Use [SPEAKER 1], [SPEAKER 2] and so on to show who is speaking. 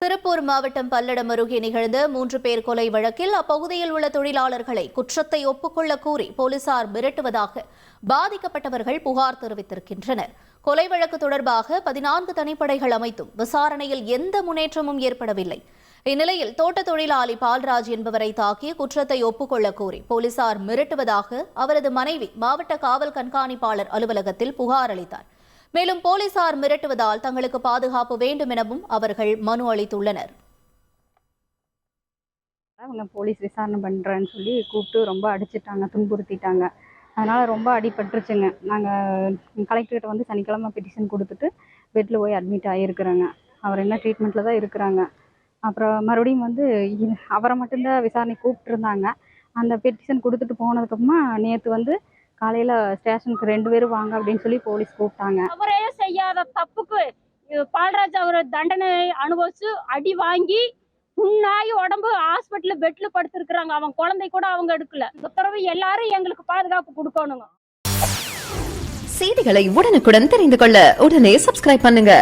[SPEAKER 1] திருப்பூர் மாவட்டம் பல்லடம் அருகே நிகழ்ந்த 3 பேர் கொலை வழக்கில் அப்பகுதியில் உள்ள தொழிலாளர்களை குற்றத்தை ஒப்புக்கொள்ள கூறி போலீசார் மிரட்டுவதாக பாதிக்கப்பட்டவர்கள் புகார் தெரிவித்திருக்கின்றனர். கொலை வழக்கு தொடர்பாக 14 தனிப்படைகள் அமைத்தும் விசாரணையில் எந்த முன்னேற்றமும் ஏற்படவில்லை. இந்நிலையில் தோட்ட தொழிலாளி பால்ராஜ் என்பவரை தாக்கி குற்றத்தை ஒப்புக்கொள்ள கோரி போலீசார் மிரட்டுவதாக அவரது மனைவி மாவட்ட காவல் கண்காணிப்பாளர் அலுவலகத்தில் புகார் அளித்தார். மேலும் போலீசார் மிரட்டுவதால் தங்களுக்கு பாதுகாப்பு வேண்டும் எனவும் அவர்கள் மனு அளித்துள்ளனர்.
[SPEAKER 2] அவங்க போலீஸ் விசாரணை பண்றேன்னு சொல்லி கூப்பிட்டு ரொம்ப அடிச்சிட்டாங்க, துன்புறுத்திட்டாங்க. அதனால ரொம்ப அடிபட்டுருச்சுங்க. நாங்கள் கலெக்டர்கிட்ட வந்து சனிக்கிழமை பெட்டிஷன் கொடுத்துட்டு பெட்டில் போய் அட்மிட் ஆகியிருக்கிறோங்க. அவர் என்ன ட்ரீட்மெண்ட்டில் தான் இருக்கிறாங்க. அப்புறம் மறுபடியும் வந்து அவரை மட்டும்தான் விசாரணை கூப்பிட்டுருந்தாங்க. அந்த பெட்டிஷன் கொடுத்துட்டு போனதுக்கப்புறமா நேற்று வந்து காலையில் ஸ்டேஷனுக்கு 2 பேரும் வாங்க அப்படின்னு சொல்லி போலீஸ் கூப்பிட்டாங்க.
[SPEAKER 3] அவரே செய்யாத தப்புக்கு பால்ராஜ் அவர் தண்டனை அனுபவிச்சு அடி வாங்கி புண்ணாகி உடம்பு ஹாஸ்பிட்டல் பெட்ல படுத்திருக்கிறாங்க. அவன் குழந்தை கூட அவங்க எடுக்கல. உத்தரவு எல்லாரும் எங்களுக்கு பாதுகாப்பு கொடுக்கணுங்க.
[SPEAKER 4] செய்திகளை உடனுக்குடன் தெரிந்து கொள்ள உடனே சப்ஸ்கிரைப் பண்ணுங்க.